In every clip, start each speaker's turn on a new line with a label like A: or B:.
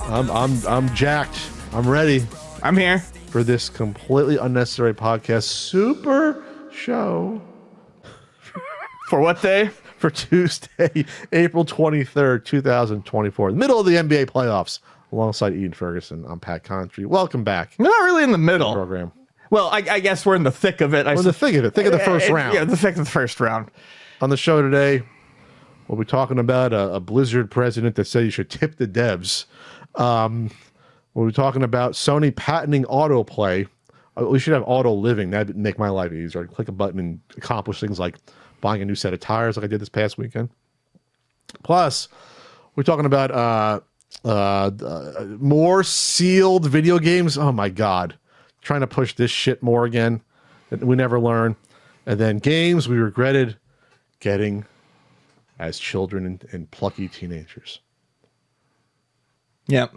A: I'm jacked. I'm ready
B: I'm here.
A: for this completely unnecessary podcast super show
B: For what day?
A: for Tuesday, April 23rd, 2024, the middle of the NBA playoffs. Alongside Ian Ferguson, I'm Pat Contry. Welcome back to
B: We're not really in the middle.
A: the program.
B: Well, I guess we're in the thick of it.
A: We're in the thick of it. Think of the first round.
B: Yeah, the thick of the first round.
A: On the show today, we'll be talking about a Blizzard president that said you should tip the devs. We'll be talking about Sony patenting autoplay. We should have auto living. That'd make my life easier. I'd click a button and accomplish things like buying a new set of tires like I did this past weekend. Plus, we're talking about more sealed video games. Oh my God. Trying to push this shit more again. We never learn. And then games we regretted getting as children and plucky teenagers.
B: Yep.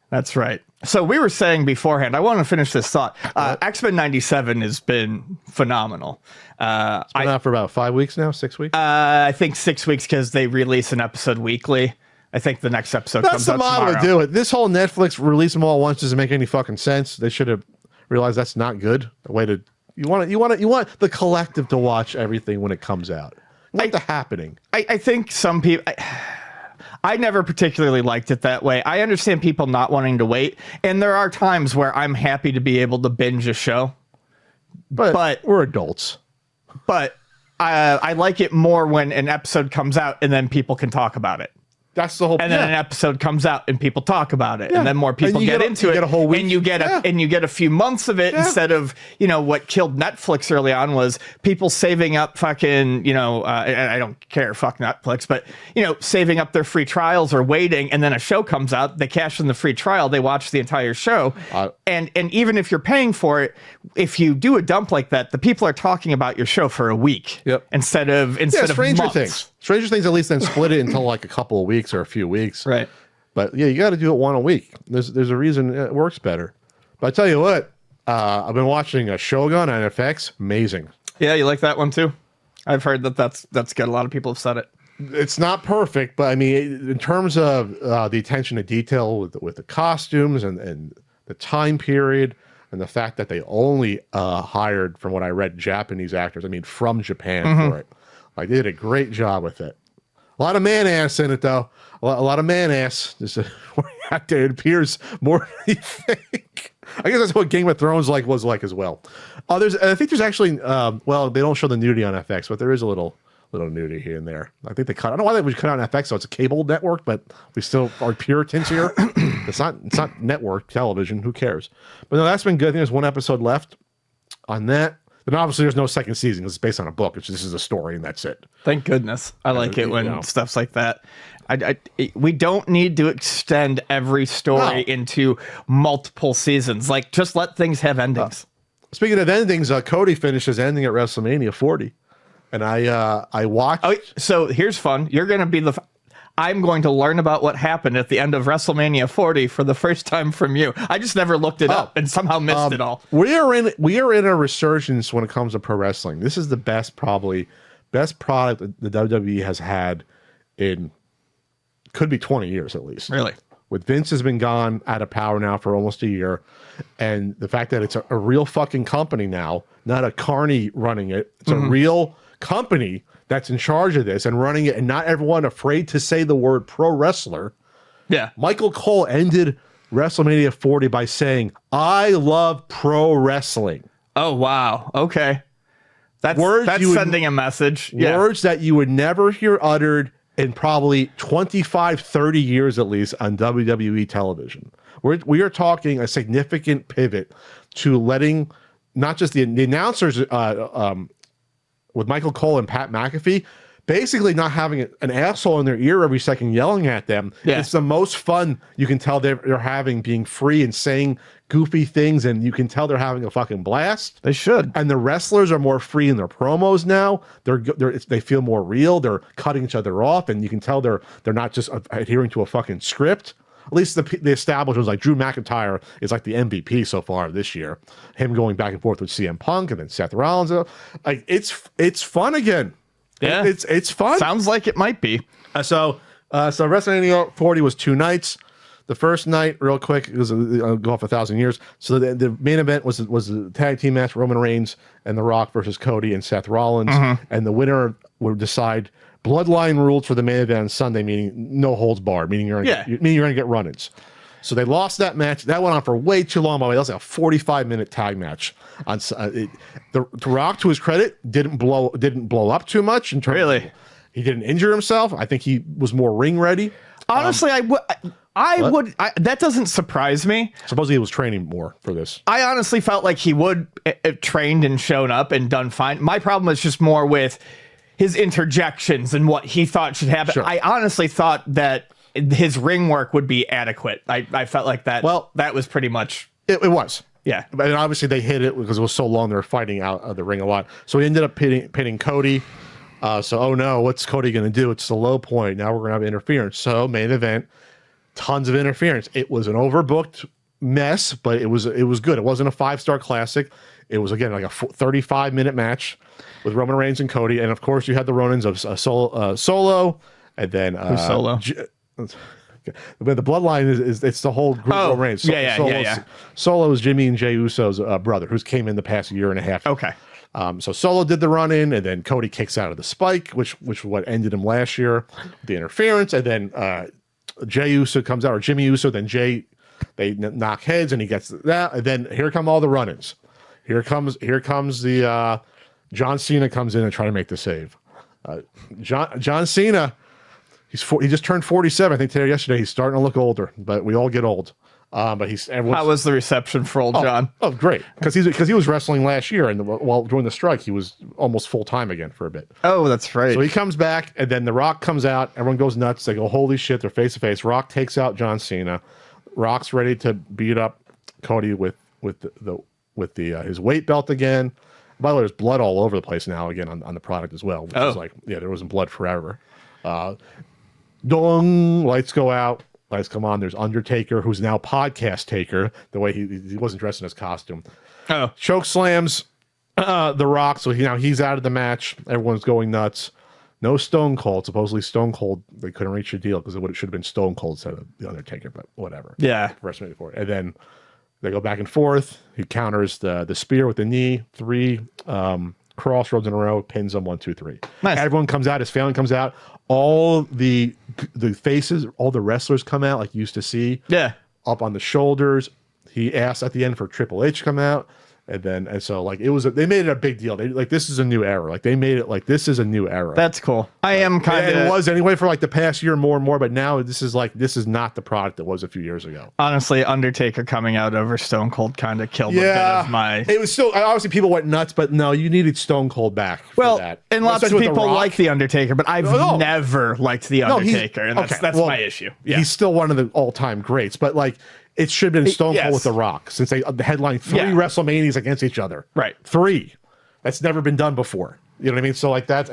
B: That's right. So we were saying beforehand, I want to finish this thought. X-Men 97 has been phenomenal.
A: It's been out for about 5 weeks now, 6 weeks.
B: I think 6 weeks because they release an episode weekly. I think the next episode
A: That's
B: comes
A: the
B: out
A: model
B: tomorrow.
A: to do it. This whole Netflix release them all at once doesn't make any fucking sense. They should have realized that's not good. The way to you want the collective to watch everything when it comes out. Not the happening.
B: I think some people. I never particularly liked it that way. I understand people not wanting to wait, and there are times where I'm happy to be able to binge a show.
A: But we're adults.
B: But I like it more when an episode comes out and then people can talk about it.
A: That's the whole.
B: And then an episode comes out and people talk about it, and then more people get into it.
A: Get a whole week.
B: And you get a few months of it instead of what killed Netflix early on was people saving up fucking I don't care, fuck Netflix, but saving up their free trials or waiting, and then a show comes out, they cash in the free trial, they watch the entire show, and even if you're paying for it, if you do a dump like that, the people are talking about your show for a week instead of
A: Stranger
B: months.
A: Things. Stranger Things at least then split it into like a couple of weeks or a few weeks.
B: Right.
A: But yeah, you got to do it one a week. There's a reason it works better. But I tell you what, I've been watching a Shogun on FX. Amazing.
B: Yeah, you like that one too? I've heard that's good. A lot of people have said it.
A: It's not perfect, but I mean, in terms of the attention to detail with the costumes and the time period and the fact that they only hired, from what I read, Japanese actors. I mean, from Japan for it. Like, they did a great job with it. A lot of man ass in it, though. A lot of man ass. Just out there, it appears more than you think. I guess that's what Game of Thrones was like as well. I think there's actually, they don't show the nudity on FX, but there is a little nudity here and there. I think they cut. I don't know why they would cut on FX, so it's a cable network, but we still are Puritans here. It's not network television. Who cares? But no, that's been good. I think there's one episode left on that. But obviously, there's no second season because it's based on a book. This is a story, and that's it.
B: Thank goodness. I like it when stuff's like that. We don't need to extend every story into multiple seasons. Like, just let things have endings.
A: Speaking of endings, Cody finished his ending at WrestleMania 40, and I watched.
B: Oh, so here's fun. You're going to be I'm going to learn about what happened at the end of WrestleMania 40 for the first time from you. I just never looked it up and somehow missed it all.
A: We are in a resurgence when it comes to pro wrestling. This is the best product the WWE has had in could be 20 years at least.
B: Really?
A: With Vince has been gone out of power now for almost a year, and the fact that it's a real fucking company now, not a carny running it. It's a real company that's in charge of this and running it, and not everyone afraid to say the word pro wrestler.
B: Yeah.
A: Michael Cole ended WrestleMania 40 by saying, "I love pro wrestling."
B: Oh, wow. Okay. That's sending a message.
A: Words that you would never hear uttered in probably 25, 30 years at least on WWE television. We are talking a significant pivot to letting not just the announcers with Michael Cole and Pat McAfee, basically not having an asshole in their ear every second yelling at them. Yeah. It's the most fun you can tell they're having, being free and saying goofy things, and you can tell they're having a fucking blast.
B: They should.
A: And the wrestlers are more free in their promos now. They feel more real. They're cutting each other off, and you can tell they're not just adhering to a fucking script. At least the establishments, like Drew McIntyre is like the MVP so far this year. Him going back and forth with CM Punk and then Seth Rollins. Like it's fun again.
B: Yeah,
A: it's fun.
B: Sounds like it might be.
A: So WrestleMania 40 was 2 nights. The first night, real quick, it was I'll go off 1,000 years. So the main event was the tag team match: Roman Reigns and The Rock versus Cody and Seth Rollins, and the winner would decide bloodline rules for the main event on Sunday, meaning no holds barred, meaning you're gonna get run-ins. So they lost that match. That went on for way too long. By the way, that was like a 45-minute tag match. On the Rock, to his credit, didn't blow up too much. In terms of, he didn't injure himself. I think he was more ring ready.
B: Honestly, I would. That doesn't surprise me.
A: Supposedly, he was training more for this.
B: I honestly felt like he would have trained and shown up and done fine. My problem is just more with his interjections and what he thought should happen.
A: Sure.
B: I honestly thought that his ring work would be adequate. I felt like that. Well, that was pretty much.
A: It was.
B: Yeah.
A: But obviously they hit it because it was so long. They were fighting out of the ring a lot. So he ended up pinning Cody. So, oh no, what's Cody going to do? It's the low point. Now we're going to have interference. So main event, tons of interference. It was an overbooked mess, but it was good. It wasn't a 5-star classic. It was, again, like a 35-minute match with Roman Reigns and Cody. And of course you had the run-ins of Solo and then
B: Solo.
A: But the bloodline is it's the whole group of Reigns. Solo is Jimmy and Jey Uso's brother, who's came in the past year and a half.
B: Okay.
A: So Solo did the run in, and then Cody kicks out of the spike, which was what ended him last year, the interference, and then Jey Uso comes out, or Jimmy Uso, then Jey, they knock heads, and he gets that, and then here come all the run-ins. Here comes the John Cena comes in and try to make the save. John Cena. He just turned 47. I think today or yesterday. He's starting to look older, but we all get old. But how
B: was the reception for old John?
A: Oh, great! Because he was wrestling last year, and while during the strike, he was almost full time again for a bit.
B: Oh, that's right.
A: So he comes back, and then The Rock comes out. Everyone goes nuts. They go, "Holy shit!" They're face to face. Rock takes out John Cena. Rock's ready to beat up Cody with his weight belt again. By the way, there's blood all over the place now again on the product as well. Which is like, there wasn't blood forever. Dong, lights go out, lights come on. There's Undertaker, who's now Podcast Taker, the way he wasn't dressed in his costume. Choke slams The Rock, so he's out of the match. Everyone's going nuts. No Stone Cold. Supposedly Stone Cold, they couldn't reach a deal because it should have been Stone Cold instead of the Undertaker, but whatever.
B: Yeah.
A: WrestleMania 4. And then they go back and forth. He counters the spear with the knee. 3 crossroads in a row, pins him 1, 2, 3.
B: Nice.
A: Everyone comes out. His family comes out. All the faces, all the wrestlers come out like you used to see.
B: Yeah.
A: Up on the shoulders. He asked at the end for Triple H to come out. And so like they made it a big deal. They like, this is a new era. Like they made it like this is a new era.
B: That's cool. I am kind of.
A: It was anyway for like the past year more and more, but now this is not the product that was a few years ago.
B: Honestly, Undertaker coming out over Stone Cold kind of killed a bit of my.
A: It was still obviously people went nuts, but no, you needed Stone Cold back.
B: Well,
A: for that.
B: And lots of people like the Undertaker, but I've never liked the Undertaker, and that's my issue. Yeah.
A: He's still one of the all-time greats, but like. It should have been Stone Cold with The Rock, since they headlined 3 WrestleManias against each other.
B: Right.
A: 3. That's never been done before. You know what I mean? So like that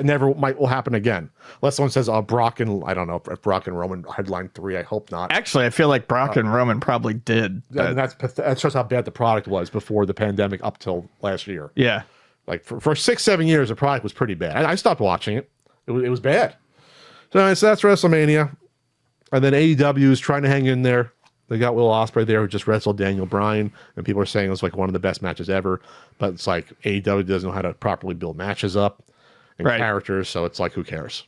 A: will happen again. Unless someone says, Brock and I don't know if Brock and Roman headlined 3. I hope not.
B: Actually, I feel like Brock and Roman probably did.
A: And that shows how bad the product was before the pandemic up till last year.
B: Yeah.
A: Like for 6-7 years, the product was pretty bad. I stopped watching it. It was bad. So that's WrestleMania. And then AEW is trying to hang in there. They got Will Ospreay there, who just wrestled Daniel Bryan, and people are saying it was like one of the best matches ever. But it's like AEW doesn't know how to properly build matches up and characters, so it's like, who cares?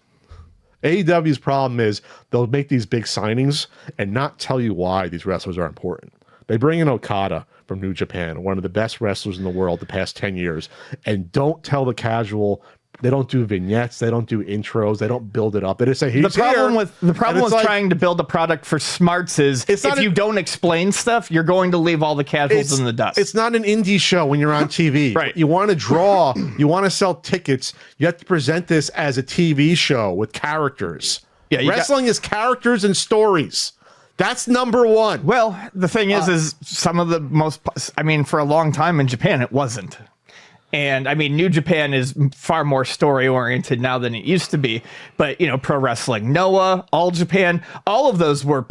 A: AEW's problem is they'll make these big signings and not tell you why these wrestlers are important. They bring in Okada from New Japan, one of the best wrestlers in the world the past 10 years, and don't tell the casual. They don't do vignettes. They don't do intros. They don't build it up. They just say, "He's
B: the problem
A: here."
B: with trying to build a product for smarts is if you don't explain stuff, you're going to leave all the casuals in the dust.
A: It's not an indie show when you're on TV.
B: Right.
A: You want to draw. You want to sell tickets. You have to present this as a TV show with characters. Yeah, wrestling is characters and stories. That's number one.
B: Well, the thing is some of the most. I mean, for a long time in Japan, it wasn't. And I mean, New Japan is far more story oriented now than it used to be. But Pro Wrestling Noah, All Japan, all of those were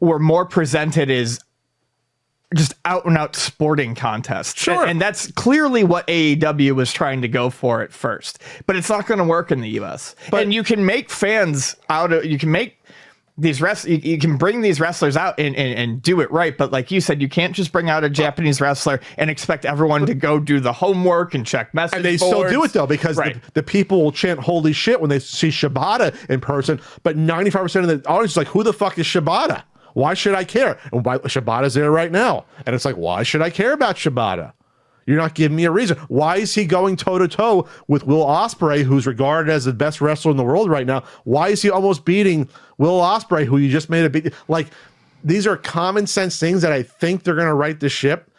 B: more presented as just out and out sporting contests.
A: Sure.
B: And that's clearly what AEW was trying to go for at first. But it's not going to work in the US. And you can make fans you can make you can bring these wrestlers out and do it right, but like you said, you can't just bring out a Japanese wrestler and expect everyone to go do the homework and check message
A: And they
B: boards.
A: still do it though, because the people will chant "Holy shit" when they see Shibata in person. But 95% of the audience is like, "Who the fuck is Shibata? Why should I care?" And Shibata's there right now, and it's like, why should I care about Shibata? You're not giving me a reason. Why is he going toe-to-toe with Will Ospreay, who's regarded as the best wrestler in the world right now? Why is he almost beating Will Ospreay, who you just made a big... Like, these are common sense things that I think they're going to right the ship,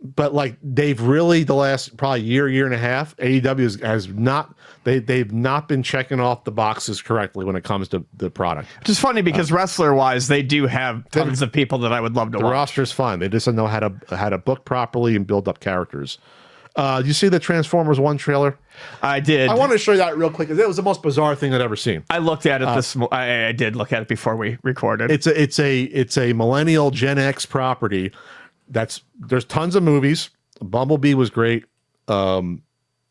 A: but like they've really, the last probably year and a half, AEW has not... They've not been checking off the boxes correctly when it comes to the product.
B: Which is funny because wrestler-wise, they do have tons of people that I would love to watch.
A: The roster's fine. They just don't know how to book properly and build up characters. You see the Transformers 1 trailer?
B: I did.
A: I want to show you that real quick because it was the most bizarre thing I'd ever seen.
B: I looked at it I did look at it before we recorded.
A: It's a millennial Gen X property. There's tons of movies. Bumblebee was great.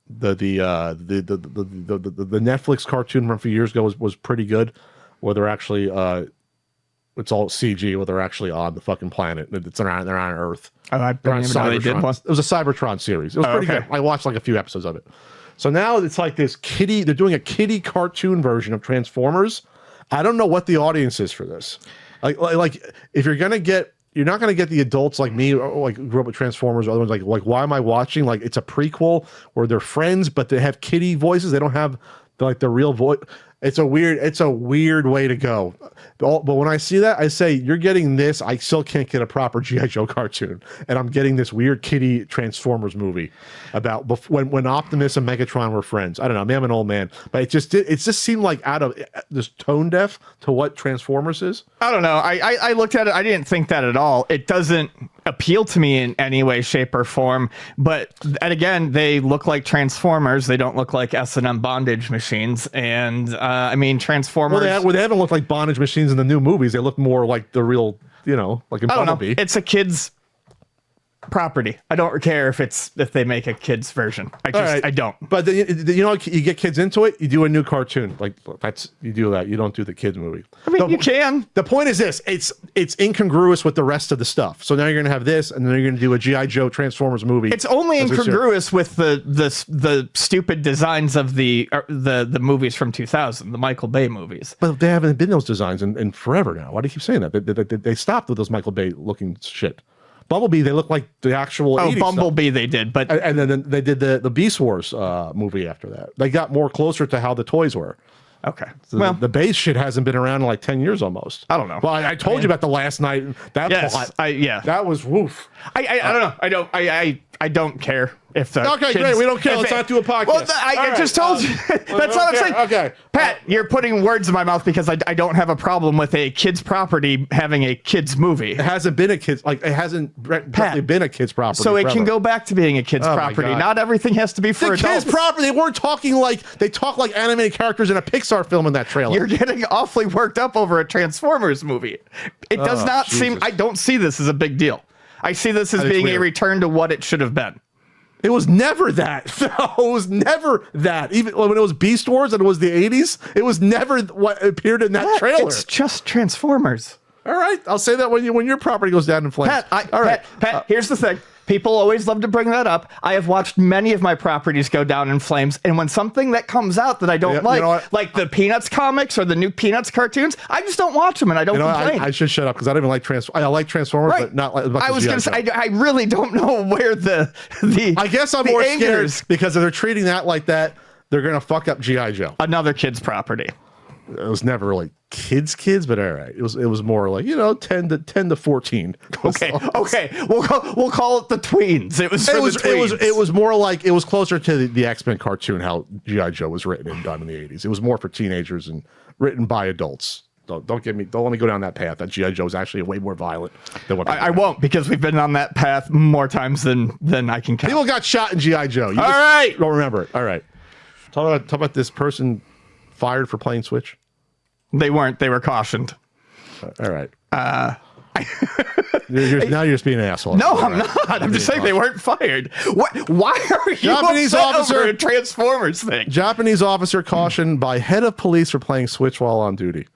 A: The Netflix cartoon from a few years ago was pretty good, where they're actually it's all CG, where they're actually on the fucking planet. They're on Earth.
B: Oh, I don't even know they did one.
A: It was a Cybertron series. It was pretty good. I watched like a few episodes of it. So now it's like this kiddie. They're doing a kiddie cartoon version of Transformers. I don't know what the audience is for this. Like if you're gonna get. You're not going to get the adults like me, or like grew up with Transformers, or other ones like why am I watching? Like it's a prequel where they're friends, but they have kiddie voices. They don't have the real voice. It's a weird way to go. But when I see that, I say, you're getting this. I still can't get a proper G.I. Joe cartoon. And I'm getting this weird kiddie Transformers movie about when Optimus and Megatron were friends. I don't know. Maybe I'm an old man. But it just seemed like out of this tone deaf to what Transformers is.
B: I don't know. I looked at it. I didn't think that at all. It doesn't appeal to me in any way, shape, or form. But and again, they look like Transformers. They don't look like S&M bondage machines. And I mean, Transformers.
A: Well, they haven't looked like bondage machines in the new movies. They look more like the real, like in Bumblebee.
B: It's a kid's property. I don't care if they make a kid's version. I don't.
A: But you get kids into it. You do a new cartoon. You do that. You don't do the kids movie.
B: I mean, you can.
A: The point is this: it's incongruous with the rest of the stuff. So now you're going to have this, and then you're going to do a G.I. Joe Transformers movie.
B: It's only incongruous with the stupid designs of the movies from 2000, the Michael Bay movies.
A: But they haven't been those designs in forever now. Why do you keep saying that? They stopped with those Michael Bay looking shit. Bumblebee, they look like the actual 80s
B: Bumblebee
A: stuff.
B: They did, but
A: and then they did the Beast Wars movie after that. They got more closer to how the toys were.
B: Okay.
A: So the base shit hasn't been around in like 10 years almost.
B: I don't know.
A: Well, I told you about the last night. That plot. That was woof.
B: I don't know. I don't care if the
A: okay,
B: kids,
A: great. We don't care. Let's not do a podcast.
B: Well, I just told you. That's what I'm saying.
A: Okay.
B: Pat, you're putting words in my mouth because I don't have a problem with a kid's property having a kid's movie.
A: It hasn't been a kid's, it hasn't been a kid's property.
B: So it can go back to being a kid's property. Not everything has to be for adults.
A: Kid's property. They weren't talking they talk like animated characters in a Pixar film in that trailer.
B: You're getting awfully worked up over a Transformers movie. It does not seem, I don't see this as a big deal. I see this as being a return to what it should have been.
A: It was never that. No, it was never that. Even when it was Beast Wars and it was the 80s, it was never what appeared in that trailer.
B: It's just Transformers.
A: All right. I'll say that when your property goes down in flames.
B: Pat, here's the thing. People always love to bring that up. I have watched many of my properties go down in flames, and when something that comes out that I don't like the Peanuts comics or the new Peanuts cartoons, I just don't watch them, and I don't complain.
A: I should shut up because I don't even like Transformers. I like Transformers, but not like.
B: I was going to say, I really don't know where the
A: I guess I'm more scared because if they're treating that like that, they're going to fuck up G.I. Joe.
B: Another kid's property.
A: It was never really kids, but all right. It was more like 10 to 14.
B: Okay. We'll call it the tweens. It
A: was more like it was closer to the X-Men cartoon how G.I. Joe was written and done in the 80s. It was more for teenagers and written by adults. Don't let me go down that path. That G.I. Joe is actually way more violent than what
B: I won't, because we've been on that path more times than I can count.
A: People got shot in G.I. Joe. You don't remember it. All right. Talk about this person fired for playing Switch.
B: They weren't. They were cautioned.
A: All right. Now you're just being an asshole.
B: No, I'm not. I'm just saying they weren't fired. What? Why are you upset over a Transformers thing?
A: Japanese officer cautioned by head of police for playing Switch while on duty.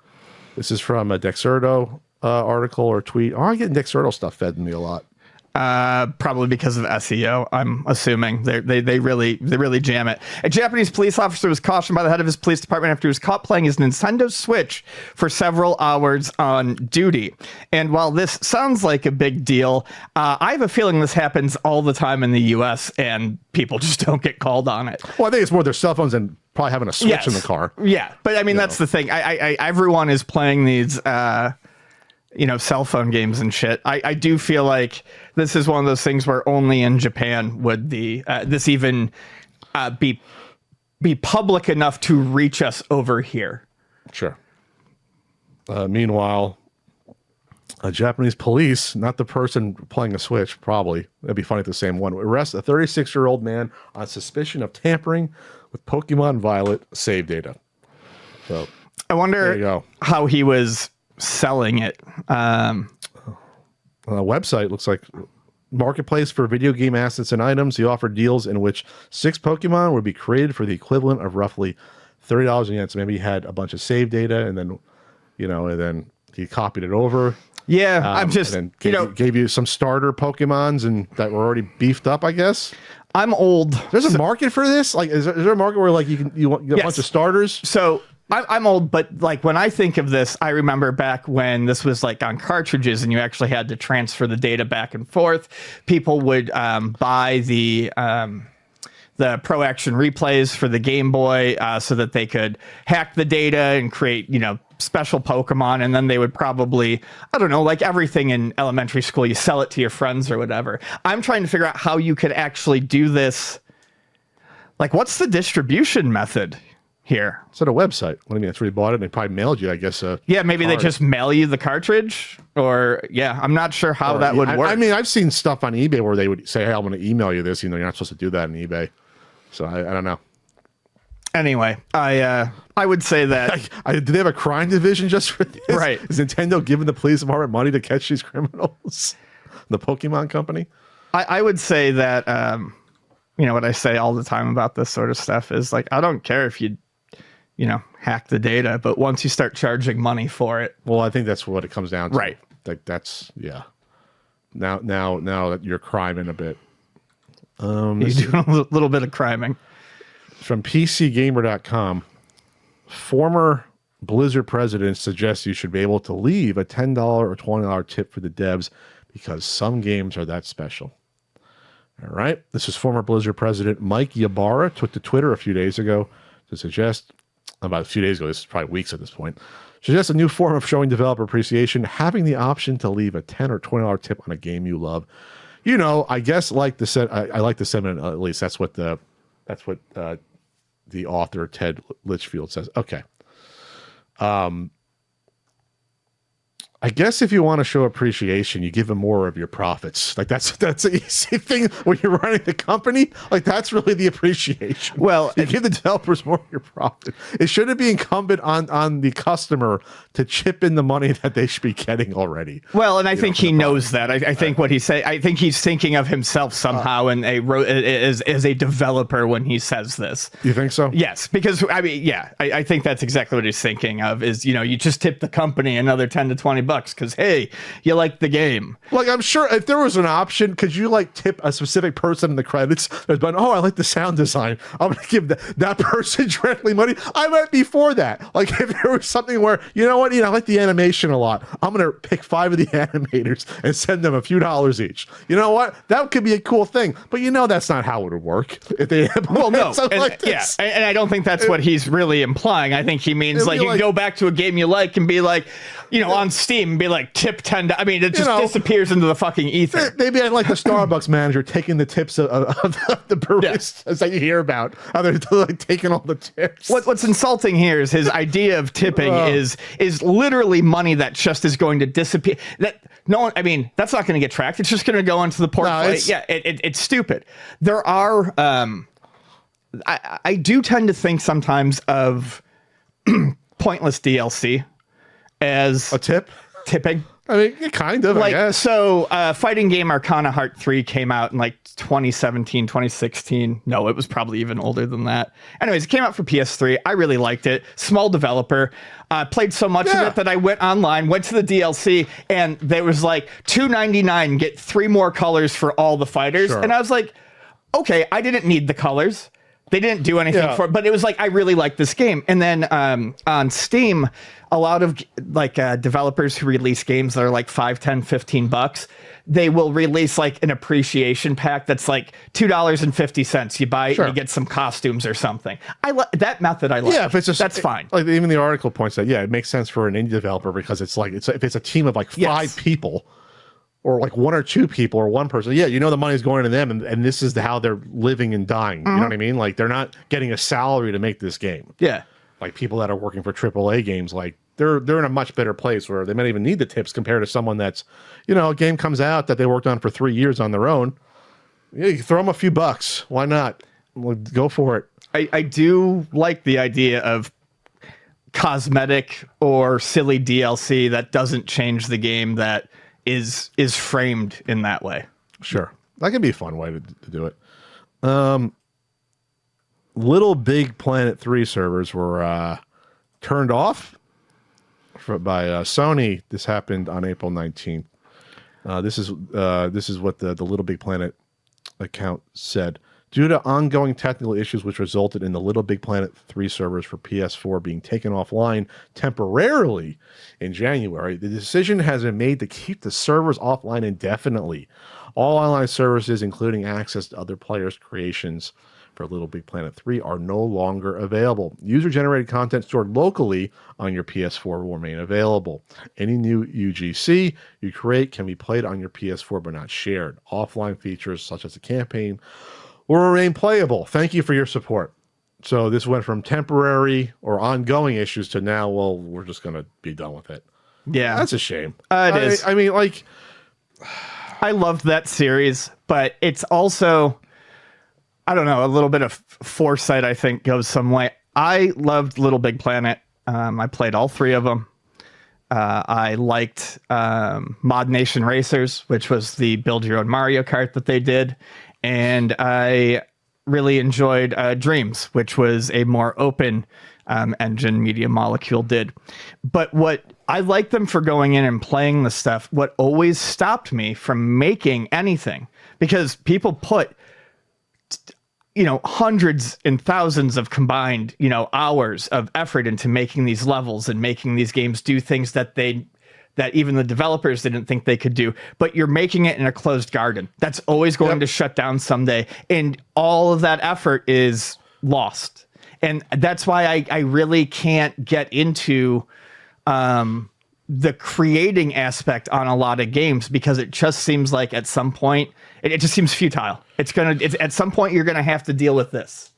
A: This is from a Dexerto article or tweet. Oh, I'm getting Dexerto stuff fed to me a lot.
B: Probably because of SEO. I'm assuming they really jam it. A Japanese police officer was cautioned by the head of his police department after he was caught playing his Nintendo Switch for several hours on duty. And while this sounds like a big deal, I have a feeling this happens all the time in the U.S. and people just don't get called on it.
A: Well, I think it's more their cell phones and probably having a Switch in the car.
B: Yeah, but I mean that's the thing. Everyone is playing these. Cell phone games and shit. I do feel like this is one of those things where only in Japan would this even be public enough to reach us over here.
A: Sure. Meanwhile, Japanese police, not the person playing a Switch, probably, that'd be funny if the same one, arrest a 36-year-old man on suspicion of tampering with Pokemon Violet save data. So
B: I wonder how he was selling it.
A: Website looks like marketplace for video game assets and items. He offered deals in which 6 Pokemon would be created for the equivalent of roughly $30 a yen. So maybe he had a bunch of save data and then, and then he copied it over.
B: Yeah, I'm just,
A: and then gave you some starter Pokemons and that were already beefed up, I guess.
B: I'm old.
A: There's a market for this? Like, is there a market where like you want a bunch of starters?
B: So I'm old, but like when I think of this, I remember back when this was like on cartridges and you actually had to transfer the data back and forth. People would buy the Pro Action replays for the Game Boy so that they could hack the data and create, special Pokemon. And then they would probably, I don't know, like everything in elementary school, you sell it to your friends or whatever. I'm trying to figure out how you could actually do this. Like, what's the distribution method here?
A: It's at a website. What do you mean? That's where you bought it and they probably mailed you, I guess.
B: Yeah, maybe they just mail you the cartridge or I'm not sure how that would work.
A: I mean, I've seen stuff on eBay where they would say, hey, I'm going to email you this. You're not supposed to do that on eBay. So I don't know.
B: Anyway, I would say that.
A: Do they have a crime division just for this?
B: Right.
A: Is Nintendo giving the police department money to catch these criminals? The Pokemon company?
B: I would say that, what I say all the time about this sort of stuff is like, I don't care if you hack the data, but once you start charging money for it.
A: Well, I think that's what it comes down to.
B: Right.
A: Like that's, yeah. Now that you're criming a bit.
B: He's doing a little bit of criming.
A: From PCGamer.com, former Blizzard president suggests you should be able to leave a $10 or $20 tip for the devs because some games are that special. All right. This is former Blizzard president Mike Ybarra took to Twitter a few days ago to suggest, about a few days ago, this is probably weeks at this point, suggests a new form of showing developer appreciation, having the option to leave a $10 or $20 tip on a game you love. I guess I like the sentiment, at least that's what the author Ted Litchfield says. Okay. I guess if you want to show appreciation, you give them more of your profits. Like that's an easy thing when you're running the company. Like that's really the appreciation.
B: Well,
A: you give the developers more of your profit. It shouldn't be incumbent on the customer to chip in the money that they should be getting already.
B: Well, and I think he knows that. I think what he's saying. I think he's thinking of himself somehow as a developer when he says this.
A: You think so?
B: Yes, because I think that's exactly what he's thinking of. Is you just tip the company another $10 to $20 because hey, you like the game.
A: Like I'm sure if there was an option, could you like tip a specific person in the credits? But I like the sound design. I'm gonna give that person directly money. I might be for that. Like if there was something where I like the animation a lot. I'm gonna pick 5 of the animators and send them a few dollars each. You know what? That could be a cool thing. But that's not how it would work if they
B: no,
A: something like this.
B: Yeah, and I don't think that's what he's really implying. I think he means like you go back to a game you like and be like, on Steam. And be like tip $10. I mean, it just disappears into the fucking ether.
A: Maybe I'd like the Starbucks manager taking the tips of the baristas that you hear about. How they're like taking all the tips.
B: What's insulting here is his idea of tipping is literally money that just is going to disappear. That's not going to get tracked. It's just going to go into the portfolio. It's stupid. There are. I do tend to think sometimes of pointless DLC as
A: a tip.
B: Tipping.
A: I mean, kind of, I guess.
B: So fighting game Arcana Heart 3 came out in like 2017, 2016. No, it was probably even older than that. Anyways, it came out for PS3. I really liked it. Small developer. Played so much of it that I went online, went to the DLC, and there was like $2.99, get 3 more colors for all the fighters.
A: Sure.
B: And I was like, okay, I didn't need the colors. They didn't do anything for it, but it was like, I really like this game. And then on Steam, a lot of like developers who release games that are like $5, $10, $15, they will release like an appreciation pack that's like $2.50. You buy it and you get some costumes or something. That method I like.
A: Yeah, if it's
B: that's fine.
A: Like even the article points out, yeah, it makes sense for an indie developer because it's like if it's a team of like 5 people. Or like 1 or 2 people or 1 person. Yeah, the money's going to them, and this is how they're living and dying. You know what I mean? Like they're not getting a salary to make this game.
B: Yeah.
A: Like people that are working for AAA games, like they're in a much better place where they might even need the tips compared to someone that's, a game comes out that they worked on for 3 years on their own. Yeah, you throw them a few bucks. Why not? Go for it.
B: I do like the idea of cosmetic or silly DLC that doesn't change the game that is framed in that way.
A: Sure. That could be a fun way to do it. Little Big Planet 3 servers were turned off by Sony. This happened on April 19th. This is what the Little Big Planet account said. Due to ongoing technical issues which resulted in the Little Big Planet 3 servers for PS4 being taken offline temporarily in January, the decision has been made to keep the servers offline indefinitely. All online services, including access to other players' creations for Little Big Planet 3, are no longer available. User-generated content stored locally on your PS4 will remain available. Any new UGC you create can be played on your PS4 but not shared. Offline features such as the campaign will remain playable. Thank you for your support. So this went from temporary or ongoing issues to now, well, we're just going to be done with it.
B: Yeah.
A: That's a shame.
B: It is.
A: I mean, like...
B: I loved that series, but it's also, I don't know, a little bit of foresight, I think, goes some way. I loved Little Big Planet. I played all 3 of them. I liked Mod Nation Racers, which was the build your own Mario Kart that they did. And I really enjoyed Dreams, which was a more open engine Media Molecule did. But what I liked them for going in and playing the stuff. What always stopped me from making anything, because people put hundreds and thousands of combined hours of effort into making these levels and making these games do things that even the developers didn't think they could do, but you're making it in a closed garden. That's always going to shut down someday. And all of that effort is lost. And that's why I really can't get into the creating aspect on a lot of games, because it just seems like at some point, it just seems futile. It's at some point you're going to have to deal with this.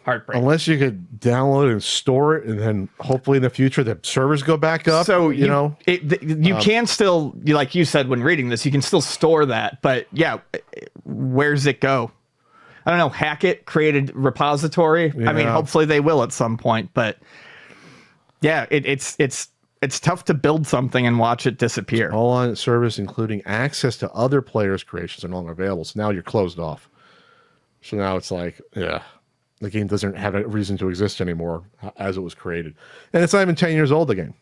B: Heartbreak.
A: Unless you could download and store it, and then hopefully in the future the servers go back up.
B: So you can still, like you said when reading this, you can still store that. But yeah, where's it go? I don't know. Hack it, create a repository. Yeah. I mean, hopefully they will at some point. But yeah, it's tough to build something and watch it disappear.
A: All on service, including access to other players' creations, are no longer available. So now you're closed off. So now it's like, yeah. The game doesn't have a reason to exist anymore as it was created. And it's not even 10 years old, the game.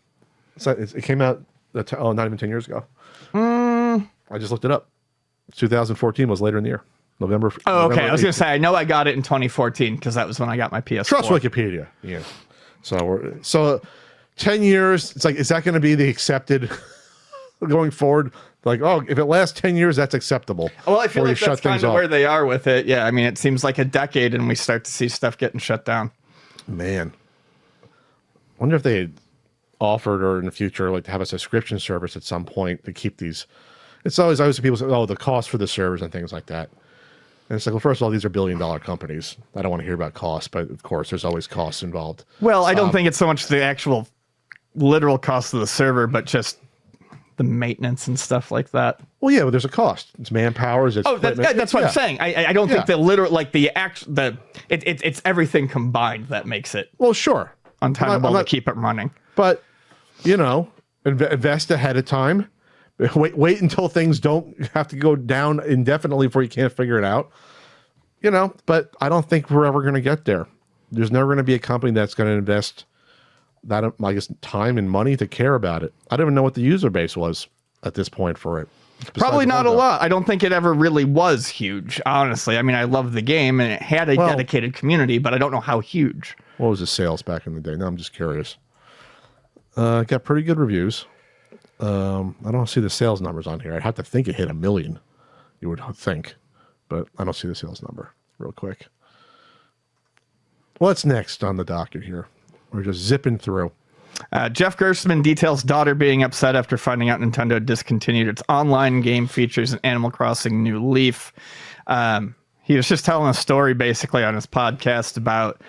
A: It came out, not even 10 years ago. I just looked it up. 2014 was later in the year. November.
B: Oh, okay.
A: November
B: I was going to say, I know I got it in 2014 because that was when I got my PS4.
A: Trust Wikipedia. Yeah. So 10 years, it's like, is that going to be the accepted going forward? Like, oh, if it lasts 10 years, that's acceptable.
B: Well, I feel like that's kind of where they are with it. Yeah, I mean, it seems like a decade and we start to see stuff getting shut down.
A: Man. I wonder if they had offered or in the future, like to have a subscription service at some point to keep these. It's always people say, oh, the cost for the servers and things like that. And it's like, well, first of all, these are billion-dollar companies. I don't want to hear about costs, but of course, there's always costs involved.
B: Well, I don't think it's so much the actual literal cost of the server, but just the maintenance and stuff like that.
A: Well, yeah, but there's a cost. It's manpower. It's
B: that's what I'm saying. I don't think the literal, like it's everything combined that makes it.
A: Well, sure,
B: untenable to keep it running.
A: But invest ahead of time. Wait until things don't have to go down indefinitely before you can't figure it out. But I don't think we're ever going to get there. There's never going to be a company that's going to invest that, I guess, time and money to care about it. I don't even know what the user base was at this point for it.
B: Probably not a lot. I don't think it ever really was huge, honestly. I mean, I love the game and it had a dedicated community, but I don't know how huge.
A: What was the sales back in the day? Now I'm just curious. Got pretty good reviews. I don't see the sales numbers on here. I'd have to think it hit 1 million. You would think, but I don't see the sales number real quick. What's next on the docket here? We're just zipping through.
B: Jeff Gerstmann details daughter being upset after finding out Nintendo discontinued its online game features in Animal Crossing New Leaf. He was just telling a story basically on his podcast about,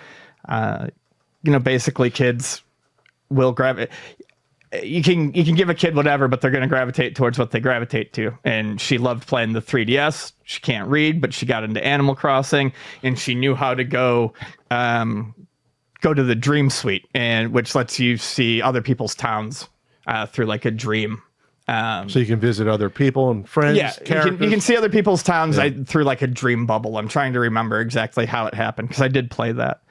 B: basically kids will gravitate. You can give a kid whatever, but they're going to gravitate towards what they gravitate to. And she loved playing the 3DS. She can't read, but she got into Animal Crossing, and she knew how to go to the Dream Suite, and which lets you see other people's towns through like a dream.
A: So you can visit other people and friends.
B: Yeah, you can see other people's towns through like a dream bubble. I'm trying to remember exactly how it happened because I did play that.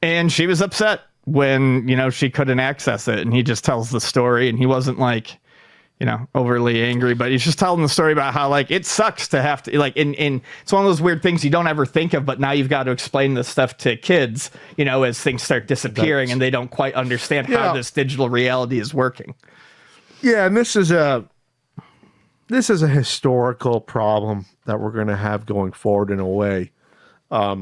B: And she was upset when, she couldn't access it. And he just tells the story, and he wasn't like, overly angry, but he's just telling the story about how like it sucks to have to like in it's one of those weird things you don't ever think of, but now you've got to explain this stuff to kids, as things start disappearing and they don't quite understand how this digital reality is working.
A: Yeah, and this is a historical problem that we're going to have going forward in a way. I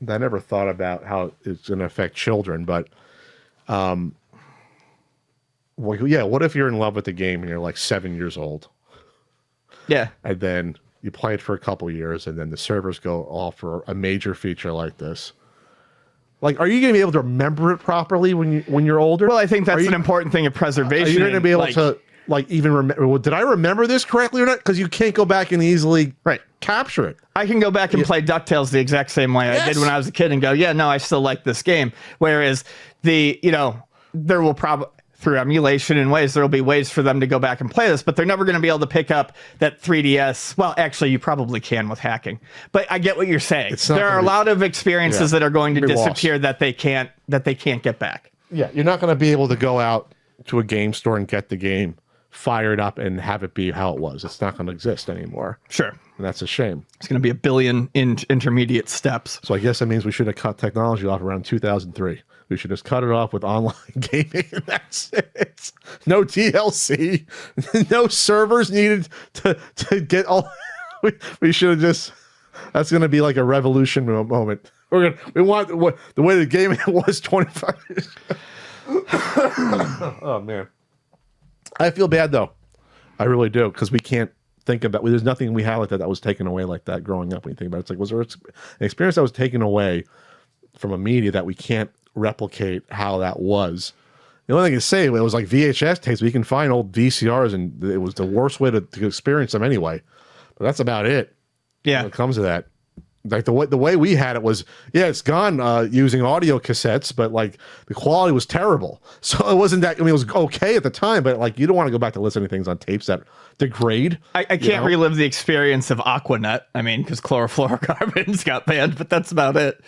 A: never thought about how it's going to affect children, but what if you're in love with the game and you're like 7 years old?
B: Yeah.
A: And then you play it for a couple years, and then the servers go off for a major feature like this. Like, are you going to be able to remember it properly when you're older?
B: Well, I think that's an important thing of preservation.
A: Are you going to be able to even remember? Well, did I remember this correctly or not? Because you can't go back and easily capture it.
B: I can go back and play DuckTales the exact same way I did when I was a kid and go, yeah, no, I still like this game. Whereas there will probably, through emulation and ways, there will be ways for them to go back and play this, but they're never going to be able to pick up that 3DS. Well, actually, you probably can with hacking, but I get what you're saying. There are a lot of experiences that are going to disappear that they can't get back.
A: Yeah, you're not going to be able to go out to a game store and get the game fired up and have it be how it was. It's not going to exist anymore.
B: Sure.
A: And that's a shame.
B: It's going to be a billion intermediate steps.
A: So I guess that means we should have cut technology off around 2003. We should just cut it off with online gaming, and that's it. No DLC, no servers needed to get all. We should have just. That's going to be like a revolution moment. We want the way the game was 25 years ago. Oh man, I feel bad though. I really do, because we can't think about. There's nothing we had like that was taken away like that growing up. When you think about it, it's like, was there an experience that was taken away from a media that we can't replicate how that was? The only thing to say, it was like VHS tapes. We can find old VCRs, and it was the worst way to experience them anyway. But that's about it.
B: Yeah,
A: when it comes to that. Like the way we had it was, it's gone using audio cassettes, but like the quality was terrible. So it wasn't that. I mean, it was okay at the time, but like you don't want to go back to listening to things on tapes that degrade.
B: I can't relive the experience of Aquanet. I mean, because chlorofluorocarbons got banned, but that's about it.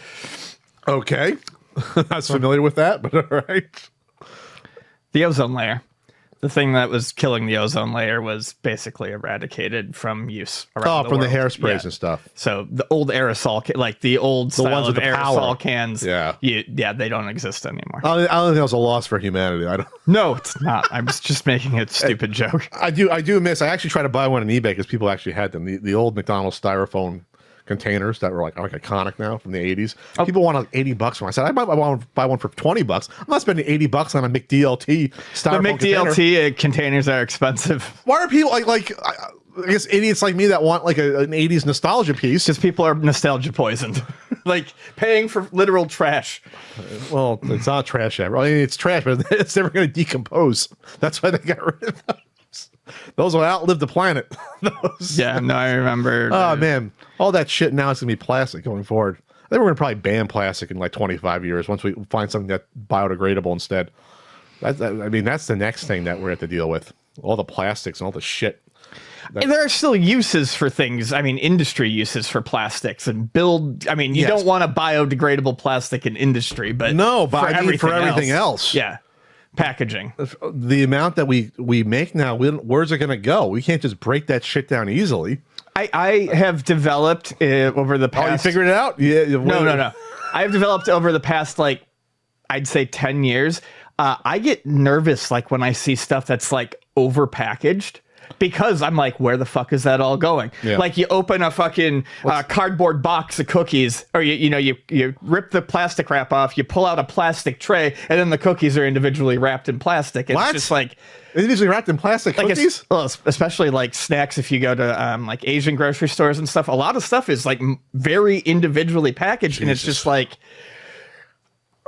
A: Okay. Not familiar with that, but all right.
B: The ozone layer. The thing that was killing the ozone layer was basically eradicated from use around the
A: from
B: world.
A: the hairsprays and stuff.
B: So the old aerosol, like the old style
A: ones
B: of
A: with the
B: aerosol
A: power.
B: cans, they don't exist anymore.
A: I don't think that was a loss for humanity.
B: No, it's not. I'm just making a stupid joke.
A: I do miss. I actually tried to buy one on eBay because people actually had them. The old McDonald's styrofoam containers that were like iconic now from the 80s. People want like $80 for. I said I might want to buy one for $20. I'm not spending $80 on a McDLT styrofoam
B: The McDLT containers are expensive.
A: Why are people like I guess idiots like me that want like an 80s nostalgia piece?
B: Because people are nostalgia poisoned. Like paying for literal trash.
A: Well, it's not trash ever. I mean, it's trash, but it's never going to decompose. That's why they got rid of those. Those will outlive the planet.
B: Yeah, no, I remember.
A: Oh man, all that shit now is going to be plastic going forward. I think we're going to probably ban plastic in like 25 years once we find something that's biodegradable instead. I mean, that's the next thing that we're going to have to deal with. All the plastics and all the shit.
B: There are still uses for things. I mean, industry uses for plastics and build. I mean, you don't want a biodegradable plastic in industry, but
A: no, but I mean for everything else.
B: Yeah. Packaging.
A: The amount that we make now, where's it going to go? We can't just break that shit down easily.
B: I have developed over the past...
A: Oh, you figured it out? Yeah.
B: No. I have developed over the past, like, I'd say 10 years. I get nervous, like, when I see stuff that's, like, over-packaged. Because I'm like, where the fuck is that all going? Yeah. Like, you open a fucking cardboard box of cookies, or you rip the plastic wrap off, you pull out a plastic tray, and then the cookies are individually wrapped in plastic. It's just like
A: individually wrapped in plastic cookies.
B: Well, especially like snacks. If you go to like Asian grocery stores and stuff, a lot of stuff is like very individually packaged, and it's just like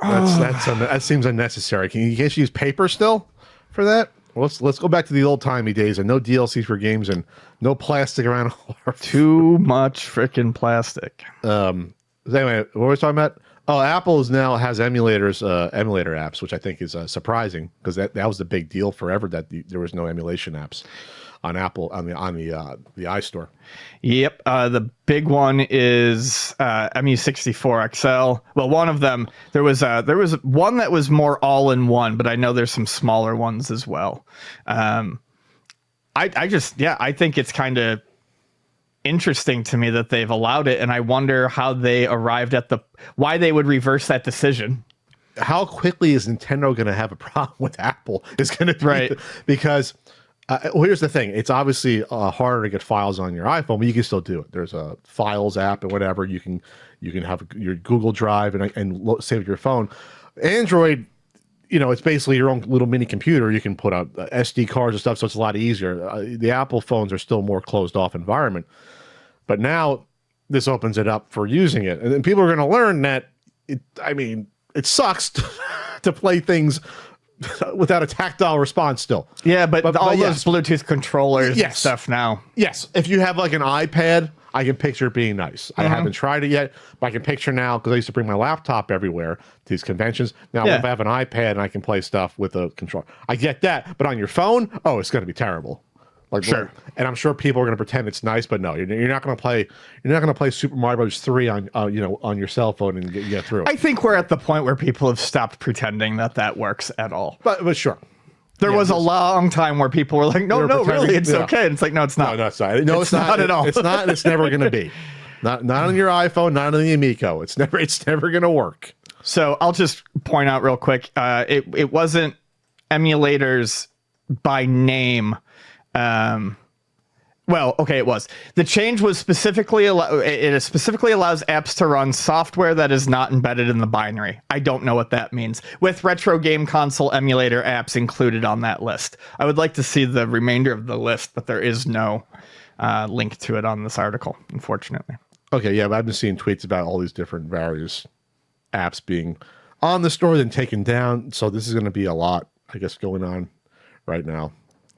A: that seems unnecessary. Can you use paper still for that? Let's go back to the old-timey days and no DLC for games and no plastic around.
B: Too much freaking plastic.
A: Anyway, what were we talking about? Oh, Apple now has emulator apps, which I think is surprising because that was the big deal forever that there was no emulation apps on Apple on the iStore.
B: Yep, the big one is MU64 XL. Well, one of them there was one that was more all in one, but I know there's some smaller ones as well. I think it's kind of interesting to me that they've allowed it, and I wonder how they arrived at why they would reverse that decision.
A: How quickly is Nintendo going to have a problem with Apple? Is going to be
B: right
A: because. Well, here's the thing. It's obviously harder to get files on your iPhone, but you can still do it. There's a Files app and whatever. You can have your Google Drive and save it to your phone. Android, it's basically your own little mini computer. You can put out SD cards and stuff, so it's a lot easier. The Apple phones are still more closed off environment. But now this opens it up for using it. And then people are going to learn that, it sucks to play things without a tactile response still.
B: Yeah, but those Bluetooth controllers and stuff now.
A: Yes, if you have like an iPad, I can picture it being nice. I haven't tried it yet, but I can picture now, because I used to bring my laptop everywhere to these conventions. Now, if I have an iPad and I can play stuff with a controller, I get that. But on your phone, it's going to be terrible.
B: Sure.
A: And I'm sure people are going to pretend it's nice, but no, you're not going to play. You're not going to play Super Mario Bros. 3 on on your cell phone and get through it.
B: I think we're at the point where people have stopped pretending that works at all.
A: But sure.
B: There was a long time where people were like, no, really, it's okay. And it's like, no, it's not.
A: No, it's not. No, it's not at all. It's not, and it's never going to be. Not on your iPhone, not on the Amico. It's never going to work.
B: So I'll just point out real quick. It wasn't emulators by name. Well, okay, it was. The change was specifically it specifically allows apps to run software that is not embedded in the binary. I don't know what that means. With retro game console emulator apps included on that list. I would like to see the remainder of the list, but there is no link to it on this article, unfortunately.
A: Okay, yeah, but I've been seeing tweets about all these different various apps being on the store then taken down. So this is going to be a lot, I guess, going on right now.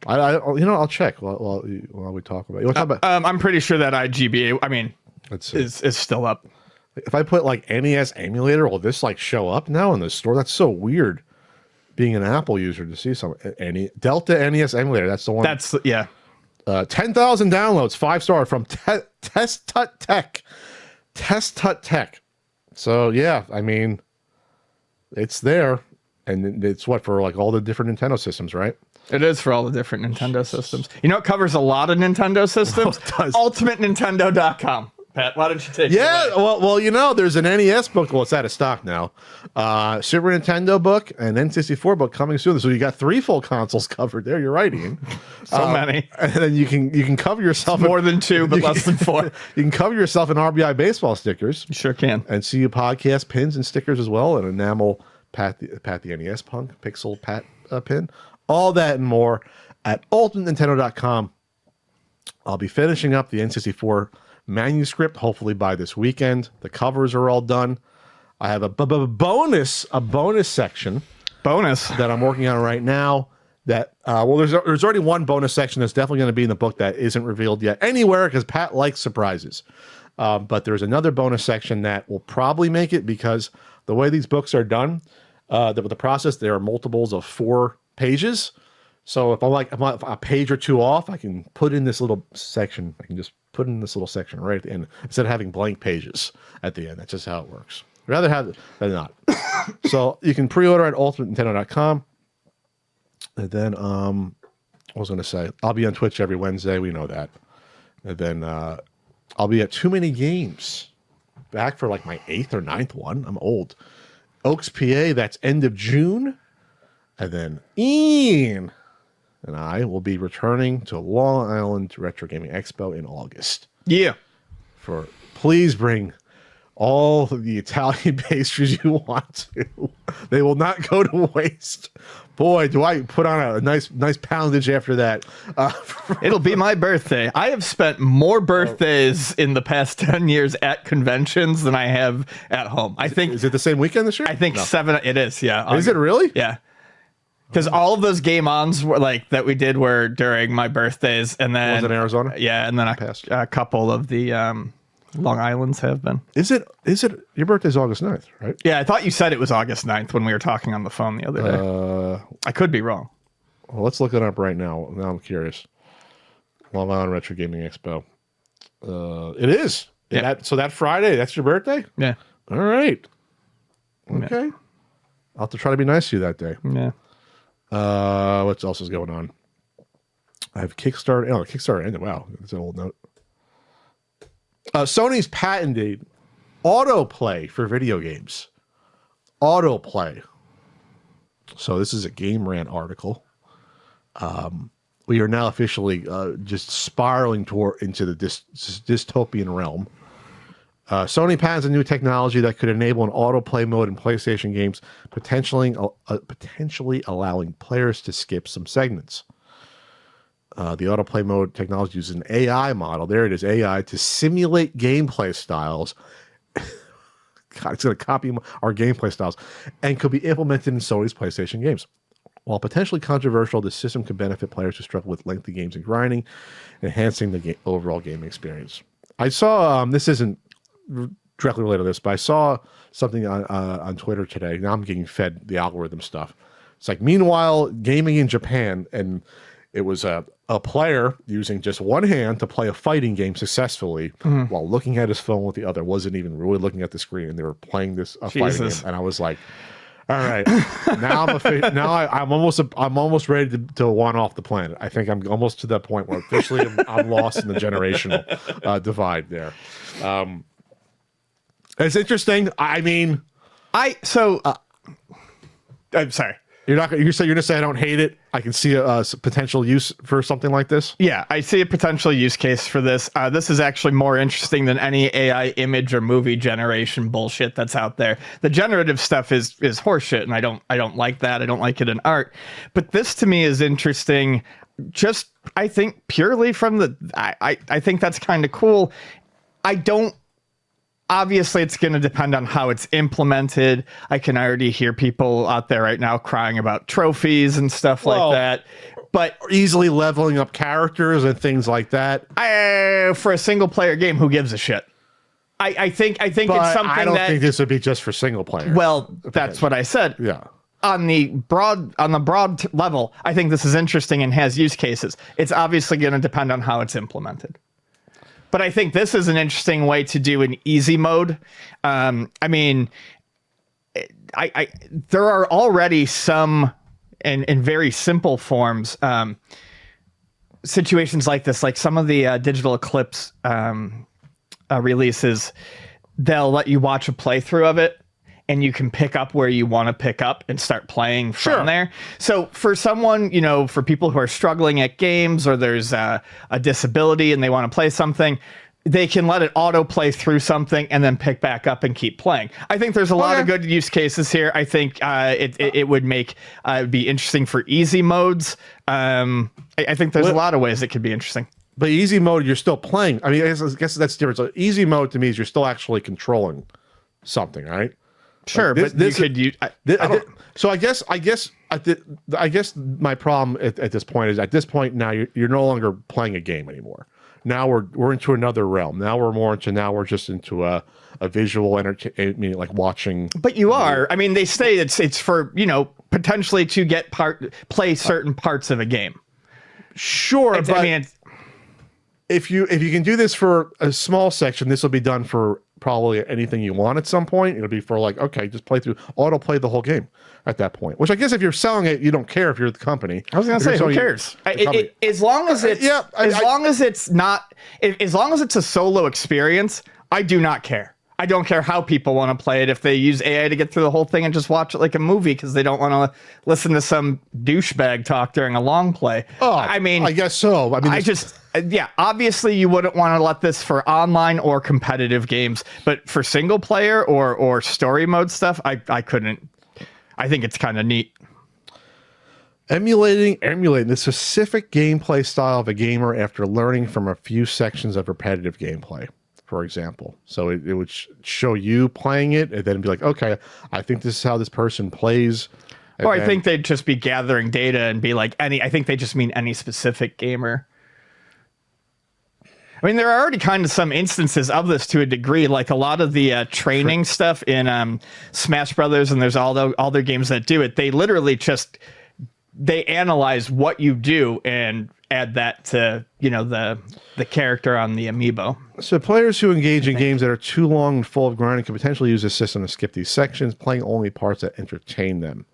A: I'll check while we talk about it.
B: I'm pretty sure that IGBA, is still up.
A: If I put like NES emulator, will this like show up now in the store? That's so weird. Being an Apple user to see some Delta NES emulator. That's the one. 10,000 downloads, 5-star from Test Tut Tech. Test Tut Tech. So yeah, it's there, and it's for like all the different Nintendo systems, right?
B: It is for all the different Nintendo systems. It covers a lot of Nintendo systems. UltimateNintendo.com. Pat, why don't you take it away?
A: Well, there's an NES book. Well, it's out of stock now. Super Nintendo book and N64 book coming soon. So you got 3 full consoles covered there. You're right, Ian.
B: So many.
A: And then you can cover yourself.
B: More than 2, but less than 4.
A: You can cover yourself in RBI baseball stickers.
B: You sure can.
A: And CU podcast pins and stickers as well. And enamel Pat the NES Punk pixel Pat pin. All that and more at UltimateNintendo.com. I'll be finishing up the N64 manuscript, hopefully by this weekend. The covers are all done. I have a bonus section.
B: Bonus?
A: That I'm working on right now. That there's already one bonus section that's definitely going to be in the book that isn't revealed yet anywhere because Pat likes surprises. But there's another bonus section that will probably make it because the way these books are done, the process, there are multiples of 4 pages. So if I'm a page or two off, I can put in this little section. I can just put in this little section right at the end instead of having blank pages at the end. That's just how it works. I'd rather have it than not. So you can pre-order at ultimatenintendo.com. And then what was I going to say? I'll be on Twitch every Wednesday. We know that. And then I'll be at Too Many Games. Back for like my 8th or 9th one. I'm old. Oaks, PA. That's end of June. And then Ian and I will be returning to Long Island Retro Gaming Expo in August.
B: Yeah.
A: Please bring all the Italian pastries you want to. They will not go to waste. Boy, do I put on a nice poundage after that.
B: It'll be my birthday. I have spent more birthdays in the past 10 years at conventions than I have at home. I think.
A: Is it the same weekend this year?
B: I think 7. It is, yeah.
A: Is it really?
B: Yeah. Because all of those game ons were like that we did were during my birthdays, and then
A: Was it Arizona?
B: Yeah, and then a couple of the Long Islands have been.
A: Is it your birthday's August 9th, right?
B: Yeah, I thought you said it was August 9th when we were talking on the phone the other day. I could be wrong.
A: Well, let's look it up right now. Now I'm curious. Long Island Retro Gaming Expo. It is.
B: Yeah.
A: So that Friday, that's your birthday?
B: Yeah.
A: All right. Okay.
B: Yeah.
A: I'll have to try to be nice to you that day.
B: Yeah.
A: What else is going on? I have Kickstarter. Oh, Kickstarter ended. Wow, that's an old note. Sony's patented autoplay for video games. Autoplay. So this is a Game Rant article. We are now officially just spiraling into the dystopian realm. Sony patents a new technology that could enable an autoplay mode in PlayStation games, potentially allowing players to skip some segments. The autoplay mode technology uses an AI model. There it is, AI, to simulate gameplay styles. God, it's going to copy our gameplay styles and could be implemented in Sony's PlayStation games. While potentially controversial, the system could benefit players who struggle with lengthy games and grinding, enhancing the overall game experience. I saw, this isn't directly related to this, but I saw something on Twitter today. Now I'm getting fed the algorithm stuff. It's like, meanwhile, gaming in Japan, and it was a player using just one hand to play a fighting game successfly while looking at his phone with the other, wasn't even really looking at the screen, and they were playing this fighting game, and I was like, all right, now I'm almost ready to want off the planet. I think I'm almost to that point where officially I'm lost in the generational divide there. It's interesting. I mean,
B: I'm sorry.
A: You're gonna say I don't hate it. I can see a potential use for something like this.
B: Yeah, I see a potential use case for this. This is actually more interesting than any AI image or movie generation bullshit that's out there. The generative stuff is horseshit, and I don't like that. I don't like it in art. But this to me is interesting. Just I think purely from the I think that's kind of cool. Obviously, it's going to depend on how it's implemented. I can already hear people out there right now crying about trophies and stuff like that. But
A: easily leveling up characters and things like that.
B: For a single player game, who gives a shit? I think it's something
A: I don't think this would be just for single player.
B: Well, that's what I said.
A: Yeah.
B: On the broad level, I think this is interesting and has use cases. It's obviously going to depend on how it's implemented. But I think this is an interesting way to do an easy mode. I mean, there are already some, in very simple forms, situations like this. Like some of the Digital Eclipse releases, they'll let you watch a playthrough of it, and you can pick up where you want to pick up and start playing from there. So for someone, for people who are struggling at games, or there's a disability and they want to play something, they can let it auto play through something and then pick back up and keep playing. I think there's a lot of good use cases here. I think it would be interesting for easy modes. I think there's a lot of ways it could be interesting.
A: But easy mode, you're still playing. I mean, I guess that's different. So easy mode to me is you're still actually controlling something, right?
B: Sure, like this, but you could use.
A: So I guess my problem at this point is, at this point now you're no longer playing a game anymore. Now we're into another realm. Now we're just into a visual entertainment, like watching.
B: But you are. I mean, they say it's for potentially to play certain parts of a game.
A: Sure, but
B: I mean,
A: if you can do this for a small section, this will be done for probably anything you want at some point. It'll be for like, okay, just auto play the whole game at that point. Which I guess if you're selling it, you don't care if you're the company.
B: I was going to say, who cares? As long as it's as long as it's a solo experience, I do not care. I don't care how people want to play it. If they use AI to get through the whole thing and just watch it like a movie because they don't want to listen to some douchebag talk during a long play.
A: Oh, I mean, I guess so. I mean,
B: obviously you wouldn't want to let this for online or competitive games, but for single player or story mode stuff, I couldn't. I think it's kind of neat.
A: Emulating the specific gameplay style of a gamer after learning from a few sections of repetitive gameplay, for example. So it would show you playing it and then be like, okay, I think this is how this person plays.
B: Or I think they'd just be gathering data and be like, I think they just mean any specific gamer. I mean, there are already kind of some instances of this to a degree, like a lot of the training stuff in Smash Brothers, and there's all their games that do it. They literally they analyze what you do and add that to, the character on the amiibo.
A: So players who engage in games that are too long and full of grinding can potentially use this system to skip these sections, playing only parts that entertain them.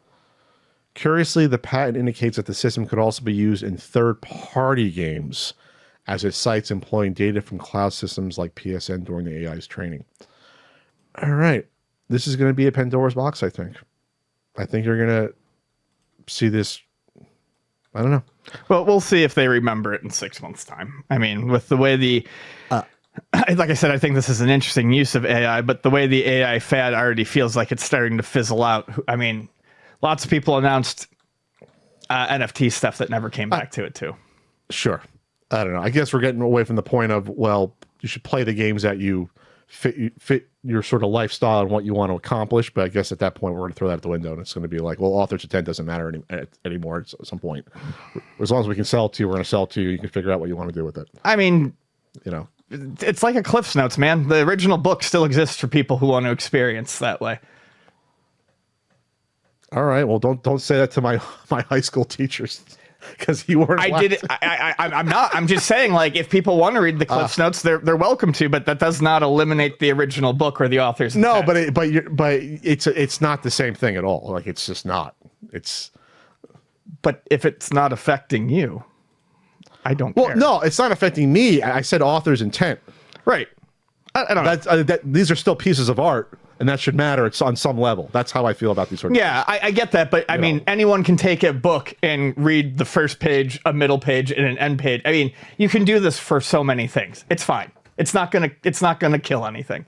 A: Curiously, the patent indicates that the system could also be used in third-party games, as it cites employing data from cloud systems like PSN during the AI's training. All right. This is going to be a Pandora's box, I think. I think you're going to see this. I don't know.
B: Well, we'll see if they remember it in 6 months' time. I mean, with the way like I said, I think this is an interesting use of AI, but the way the AI fad already feels like it's starting to fizzle out. I mean, lots of people announced NFT stuff that never came back to it, too.
A: Sure. I don't know. I guess we're getting away from the point of, well, you should play the games that you fit your sort of lifestyle and what you want to accomplish. But I guess at that point, we're going to throw that out the window, and it's going to be like, well, author's intent doesn't matter anymore at some point. As long as we can sell it to you, we're going to sell it to you. You can figure out what you want to do with it.
B: I mean, it's like a Cliff's Notes, man. The original book still exists for people who want to experience that way.
A: All right. Well, don't say that to my high school teachers. Because you weren't.
B: I did it. I'm not. I'm just saying, like, if people want to read the Cliff's Notes, they're welcome to. But that does not eliminate the original book or the author's intent.
A: No, but it's not the same thing at all. Like, it's just not.
B: But if it's not affecting you, I don't care.
A: Well, no, it's not affecting me. I said author's intent.
B: Right. I don't know.
A: These are still pieces of art. And that should matter. It's on some level. That's how I feel about these sort of things.
B: I get that, but I mean, anyone can take a book and read the first page, a middle page, and an end page. I mean, you can do this for so many things. It's fine. It's not gonna kill anything.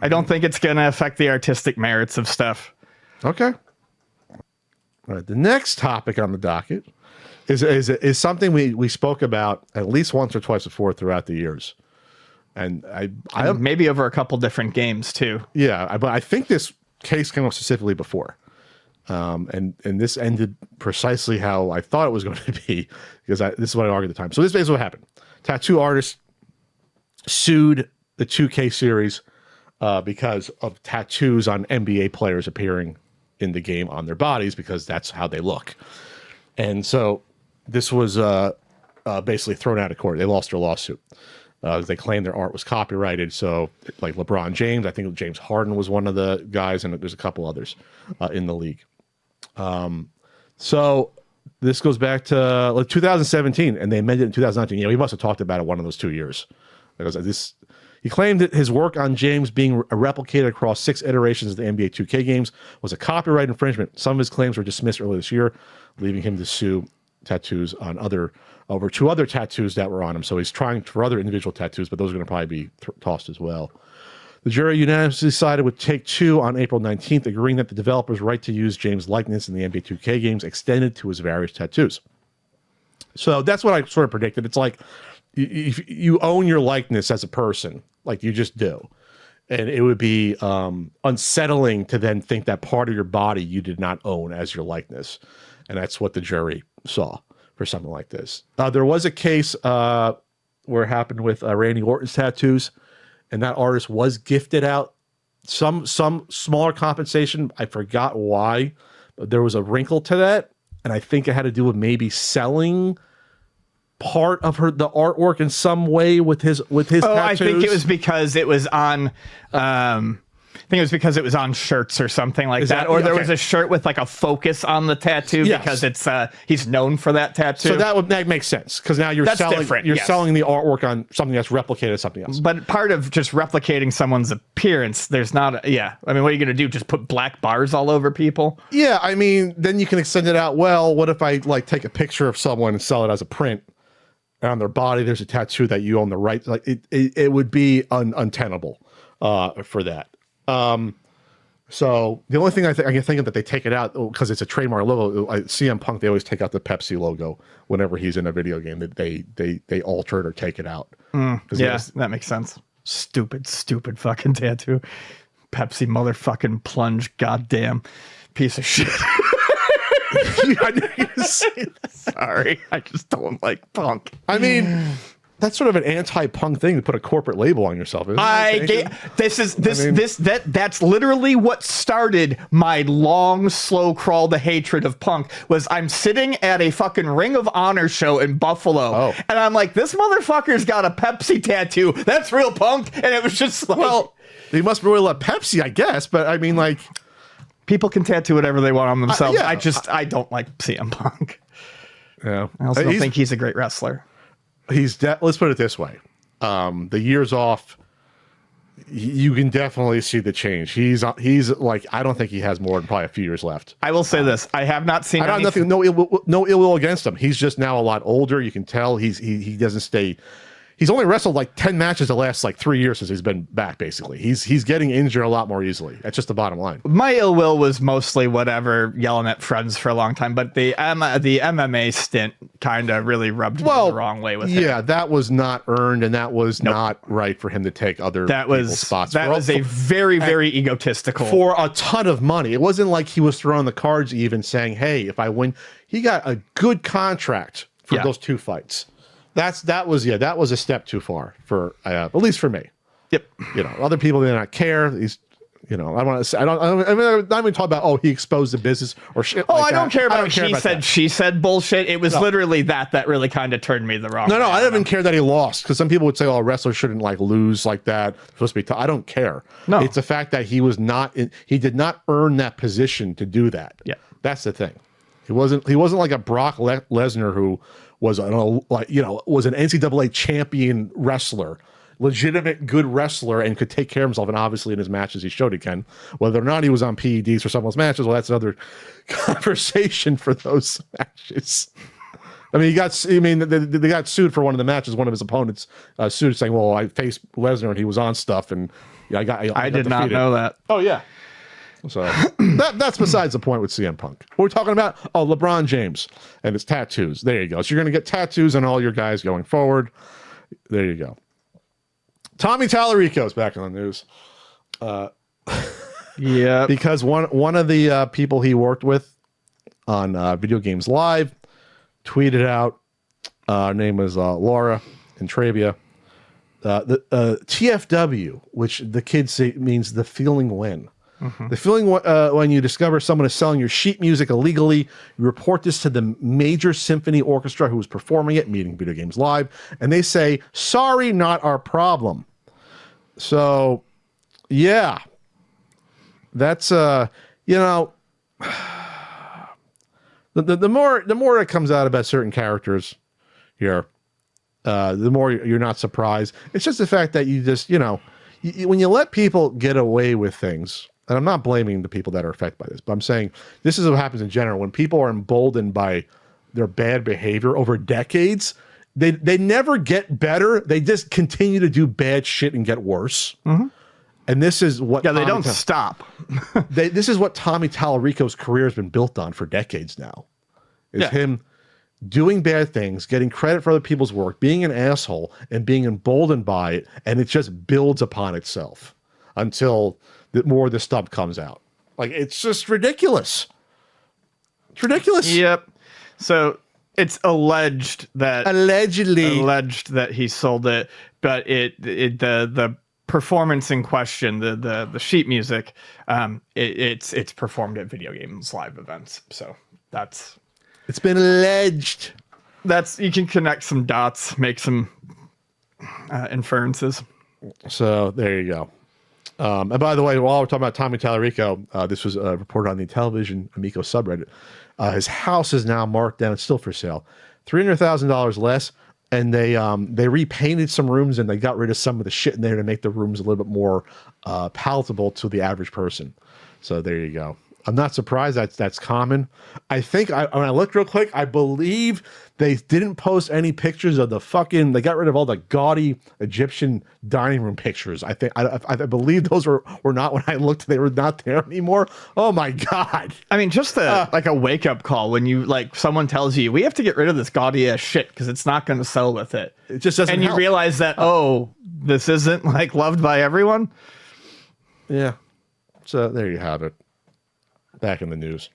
B: I don't think it's gonna affect the artistic merits of stuff.
A: Okay. All right. The next topic on the docket is something we spoke about at least once or twice before throughout the years. And I
B: maybe over a couple different games too.
A: Yeah, but I think this case came up specifically before, and this ended precisely how I thought it was going to be, because this is what I argued at the time. So this is basically what happened: tattoo artists sued the 2K series because of tattoos on NBA players appearing in the game on their bodies, because that's how they look. And so this was basically thrown out of court. They lost their lawsuit. They claimed their art was copyrighted. So, like LeBron James, I think James Harden was one of the guys, and there's a couple others in the league. So this goes back to like 2017, and they amended it in 2019. We must have talked about it one of those 2 years. Because he claimed that his work on James being replicated across 6 iterations of the NBA 2K games was a copyright infringement. Some of his claims were dismissed earlier this year, leaving him to sue tattoos on over 2 other tattoos that were on him. So he's trying for other individual tattoos, but those are going to probably be tossed as well. The jury unanimously sided with Take-Two on April 19th, agreeing that the developer's right to use James' likeness in the NBA 2K games extended to his various tattoos. So that's what I sort of predicted. It's like you own your likeness as a person, like you just do. And it would be unsettling to then think that part of your body you did not own as your likeness. And that's what the jury saw for something like this. There was a case where it happened with Randy Orton's tattoos, and that artist was gifted out some smaller compensation. I forgot why, there was a wrinkle to that, and I think it had to do with maybe selling part of the artwork in some way with his tattoos.
B: I think it was because it was on shirts or something like that. Or there was a shirt with like a focus on the tattoo because it's he's known for that tattoo.
A: So that makes sense because now you're selling the artwork on something that's replicated as something else.
B: But part of just replicating someone's appearance, there's not I mean, what are you going to do? Just put black bars all over people?
A: Yeah, I mean, then you can extend it out. Well, what if I like take a picture of someone and sell it as a print? And on their body, there's a tattoo that you own the right. Like it would be untenable for that. So the only thing I can think of that they take it out because it's a trademark logo. CM Punk, they always take out the Pepsi logo whenever he's in a video game. That they alter it or take it out.
B: That makes sense. Stupid fucking tattoo. Pepsi motherfucking plunge. Goddamn piece of shit.
A: I knew you were say that.
B: Sorry, I just don't like Punk.
A: I mean, that's sort of an anti-Punk thing to put a corporate label on yourself.
B: That's literally what started my long, slow crawl to hatred of Punk. Was I'm sitting at a fucking Ring of Honor show in Buffalo, and I'm like, this motherfucker's got a Pepsi tattoo. That's real Punk, and it was just like,
A: well, he must really love Pepsi, I guess. But I mean, like.
B: People can tattoo whatever they want on themselves. I don't like CM Punk.
A: Yeah.
B: I also don't think he's a great wrestler.
A: Let's put it this way. The years off, you can definitely see the change. He's like, I don't think he has more than probably a few years left.
B: I will say this. I have not seen
A: no ill will against him. He's just now a lot older. You can tell he doesn't stay. He's only wrestled like 10 matches the last like 3 years since he's been back, basically. He's getting injured a lot more easily. That's just the bottom line.
B: My ill will was mostly whatever, yelling at friends for a long time, but the MMA stint kind of really rubbed me the wrong way with him.
A: Yeah, that was not earned, and that was not right for him to take other people's spots.
B: That was a very, very egotistical.
A: For a ton of money. It wasn't like he was throwing the cards even saying, hey, if I win. He got a good contract for those 2 fights. That was a step too far for at least for me.
B: Yep.
A: Other people did not care. He's, I want to say, I'm not even talking about he exposed the business or shit.
B: I don't care about she said bullshit. It was literally that really kind of turned me the wrong way.
A: No, I didn't even care that he lost because some people would say, wrestlers shouldn't like lose like that. It's supposed to be I don't care. No, it's the fact that he did not earn that position to do that.
B: Yeah,
A: that's the thing. He wasn't like a Brock Lesnar who was an NCAA champion wrestler, legitimate good wrestler, and could take care of himself. And obviously in his matches he showed he can. Whether or not he was on PEDs for someone's matches, well, that's another conversation for those matches. I mean, they got sued for one of the matches. One of his opponents sued, saying, "Well, I faced Lesnar and he was on stuff, and I
B: did not know that."
A: Oh yeah. So that's besides the point with CM Punk. What we're talking about? LeBron James and his tattoos. There you go. So you're going to get tattoos on all your guys going forward. There you go. Tommy Tallarico's back on the news.
B: Yeah,
A: because one of the people he worked with on Video Games Live tweeted out. Her name was Laura Intravia. The TFW, which the kids say means the feeling when. Mm-hmm. The feeling when you discover someone is selling your sheet music illegally, you report this to the major symphony orchestra who was performing it, meaning Video Games Live, and they say, sorry, not our problem. So, yeah, that's, the more it comes out about certain characters here, the more you're not surprised. It's just the fact that you just, when you let people get away with things, and I'm not blaming the people that are affected by this, but I'm saying this is what happens in general. When people are emboldened by their bad behavior over decades, they never get better. They just continue to do bad shit and get worse. Mm-hmm. And this is what...
B: Yeah, they don't stop.
A: This is what Tommy Tallarico's career has been built on for decades now. Is him doing bad things, getting credit for other people's work, being an asshole, and being emboldened by it, and it just builds upon itself until more of the stuff comes out. Like, it's just ridiculous. It's ridiculous.
B: Yep. So it's allegedly that he sold it, but the performance in question, the sheet music, it's performed at video games live events. So
A: it's been alleged.
B: You can connect some dots, make some inferences.
A: So there you go. And by the way, while we're talking about Tommy Tallarico, this was reported on the Television Amico subreddit. His house is now marked down. It's still for sale. $300,000 less. And they repainted some rooms and they got rid of some of the shit in there to make the rooms a little bit more palatable to the average person. So there you go. I'm not surprised that's common. I think when I looked real quick, I believe they didn't post any pictures of they got rid of all the gaudy Egyptian dining room pictures. I believe those were not, when I looked, they were not there anymore. Oh my God.
B: I mean, just like a wake up call when you someone tells you, we have to get rid of this gaudy ass shit because it's not going to sell with it.
A: It just doesn't
B: And you
A: help.
B: realize that, this isn't loved by everyone.
A: Yeah. So there you have it. Back in the news.